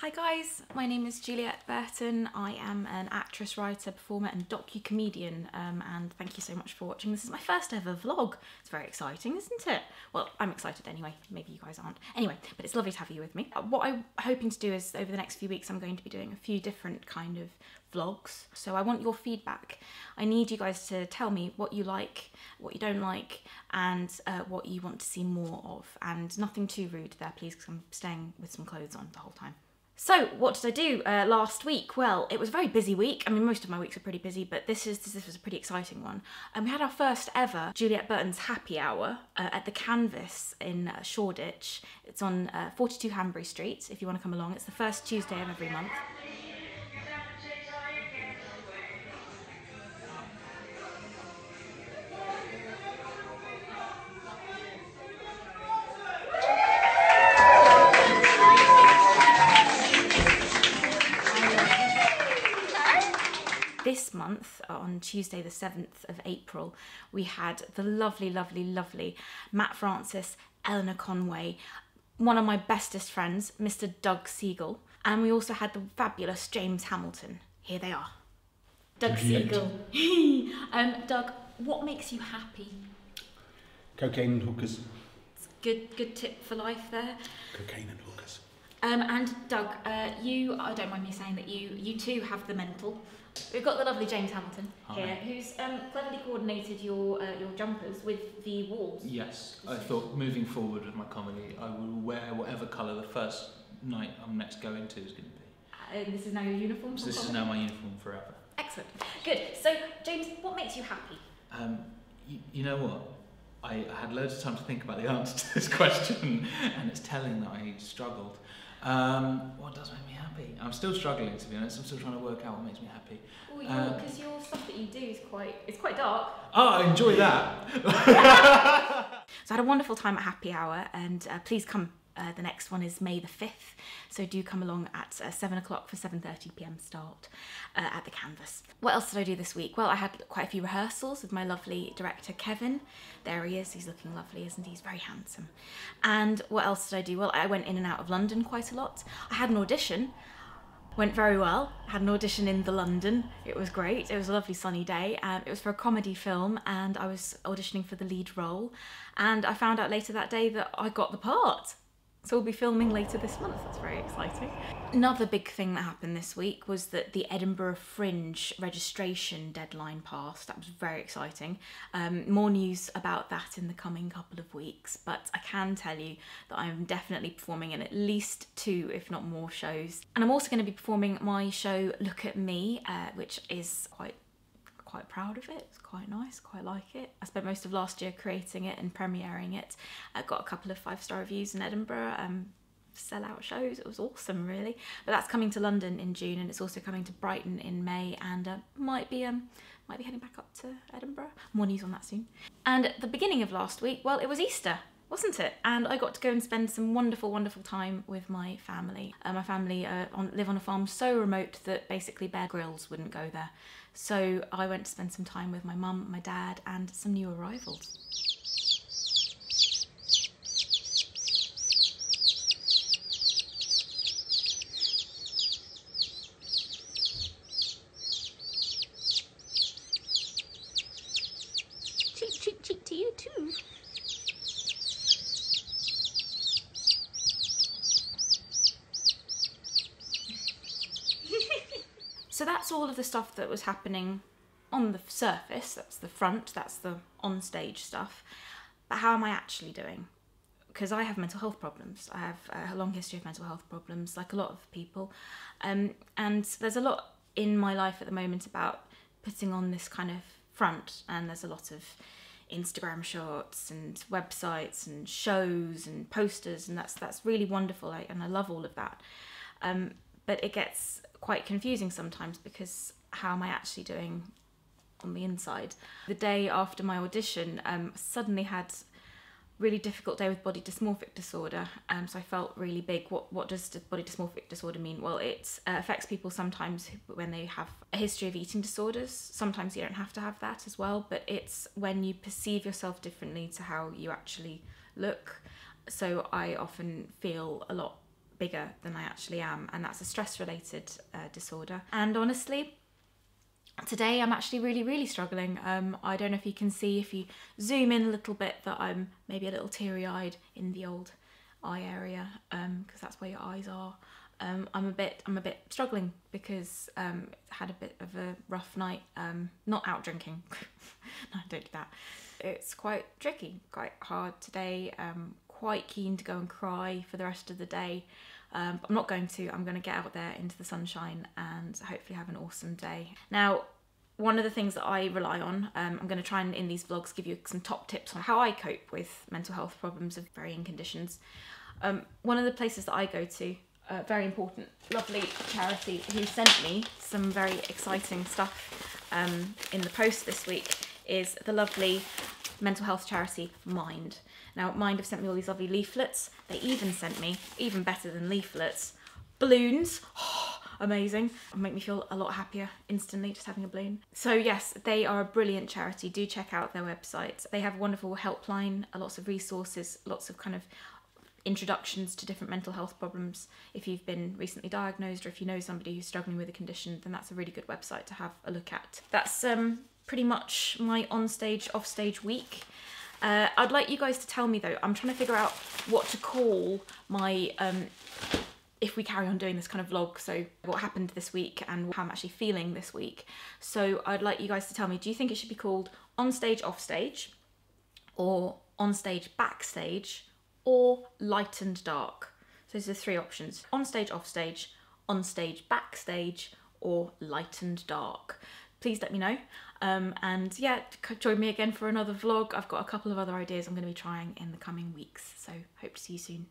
Hi guys, my name is Juliette Burton. I am an actress, writer, performer and docu-comedian, and thank you so much for watching. This is my first ever vlog. It's very exciting, isn't it? Well, I'm excited anyway, maybe you guys aren't. Anyway, but it's lovely to have you with me. What I'm hoping to do is over the next few weeks I'm going to be doing a few different kind of vlogs. So I want your feedback. I need you guys to tell me what you like, what you don't like, and what you want to see more of. And nothing too rude there, please, because I'm staying with some clothes on the whole time. So what did I do last week? Well, it was a very busy week. I mean, most of my weeks are pretty busy, but this was a pretty exciting one. We had our first ever Juliette Burton's happy hour at the Canvas in Shoreditch. It's on 42 Hanbury Street, if you want to come along. It's the first Tuesday of every month. This month, on Tuesday the 7th of April, we had the lovely, lovely, lovely Matt Francis, Eleanor Conway, one of my bestest friends, Mr. Doug Segal, and we also had the fabulous James Hamilton. Here they are. Doug Segal. Doug, what makes you happy? Cocaine and hookers. It's a good tip for life there. Cocaine and hookers. And Doug, you, I don't mind me saying that you too have the mental. We've got the lovely James Hamilton here, who's cleverly coordinated your jumpers with the walls. Yes, I thought moving forward with my comedy, I will wear whatever colour the first night I'm next going to is going to be. And this is now your uniform? So this is now my uniform forever. Excellent. Good. So, James, what makes you happy? You know what? I had loads of time to think about the answer to this question, and it's telling that I struggled. What does make me happy? I'm still struggling, to be honest. I'm still trying to work out what makes me happy. Well, because your stuff that you do is quite dark. Oh, I enjoy that. So I had a wonderful time at Happy Hour, and please come. The next one is May the 5th, so do come along at 7 o'clock for 7:30 PM start at the Canvas. What else did I do this week? Well, I had quite a few rehearsals with my lovely director Kevin. There he is, he's looking lovely, isn't he? He's very handsome. And what else did I do? Well, I went in and out of London quite a lot. I had an audition, went very well. I had an audition in the London, it was great. It was a lovely sunny day. It was for a comedy film and I was auditioning for the lead role, and I found out later that day that I got the part. So we'll be filming later this month. That's very exciting. Another big thing that happened this week was that the Edinburgh Fringe registration deadline passed. That was very exciting. More news about that in the coming couple of weeks, but I can tell you that I'm definitely performing in at least 2, if not more, shows. And I'm also going to be performing my show Look at Me, which is quite proud of it. It's quite nice, quite like it. I spent most of last year creating it and premiering it. I got a couple of 5-star reviews in Edinburgh, sell-out shows. It was awesome, really. But that's coming to London in June, and it's also coming to Brighton in May, and might be heading back up to Edinburgh. More news on that soon. And at the beginning of last week, well, it was Easter, wasn't it? And I got to go and spend some wonderful, wonderful time with my family. My family live on a farm so remote that basically Bear Grylls wouldn't go there. So I went to spend some time with my mum, my dad, and some new arrivals. Cheep, cheep to you too. So that's all of the stuff that was happening on the surface. That's the front, that's the onstage stuff. But how am I actually doing? Because I have mental health problems. I have a long history of mental health problems, like a lot of people. And there's a lot in my life at the moment about putting on this kind of front, and there's a lot of Instagram shots and websites and shows and posters, and that's really wonderful, and I love all of that. But it gets quite confusing sometimes, because how am I actually doing on the inside? The day after my audition, suddenly had a really difficult day with body dysmorphic disorder, so I felt really big. What does body dysmorphic disorder mean? Well, it affects people sometimes when they have a history of eating disorders. Sometimes you don't have to have that as well, but it's when you perceive yourself differently to how you actually look. So I often feel a lot bigger than I actually am, and that's a stress-related disorder. And honestly, today I'm actually really struggling. I don't know if you can see, if you zoom in a little bit, that I'm maybe a little teary-eyed in the old eye area, because that's where your eyes are. I'm a bit struggling because I had a bit of a rough night, not out drinking. No, don't do that. It's quite tricky, quite hard today. Quite keen to go and cry for the rest of the day. But I'm not going to. I'm going to get out there into the sunshine and hopefully have an awesome day. Now, one of the things that I rely on, I'm going to try and in these vlogs give you some top tips on how I cope with mental health problems of varying conditions. One of the places that I go to, very important, lovely charity who sent me some very exciting stuff in the post this week, is the lovely mental health charity Mind. Now, Mind have sent me all these lovely leaflets. They even sent me, even better than leaflets, balloons. Oh, amazing. It'll make me feel a lot happier instantly just having a balloon. So yes, they are a brilliant charity. Do check out their website. They have a wonderful helpline, lots of resources, lots of kind of introductions to different mental health problems. If you've been recently diagnosed or if you know somebody who's struggling with a condition, then that's a really good website to have a look at. That's pretty much my onstage, offstage week. I'd like you guys to tell me though, I'm trying to figure out what to call my, if we carry on doing this kind of vlog, so what happened this week and how I'm actually feeling this week. So I'd like you guys to tell me, do you think it should be called onstage, offstage, or onstage, backstage, or light and dark? So those are the three options: onstage, offstage, onstage, backstage, or light and dark. Please let me know. And yeah, join me again for another vlog. I've got a couple of other ideas I'm going to be trying in the coming weeks, so hope to see you soon.